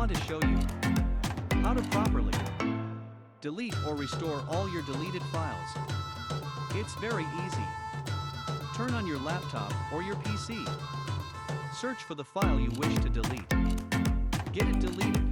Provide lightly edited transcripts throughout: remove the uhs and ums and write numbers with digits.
want to show you how to properly delete or restore all your deleted files. It's very easy. Turn on your laptop or your PC. Search for the file you wish to delete. Get it deleted.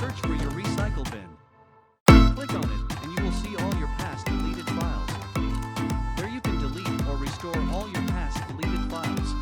Search for your recycle bin. Click on it and you will see all your past deleted files. There you can delete or restore all your past deleted files.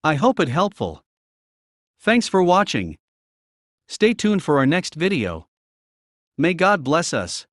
I hope it helpful. Thanks for watching. Stay tuned for our next video. May God bless us.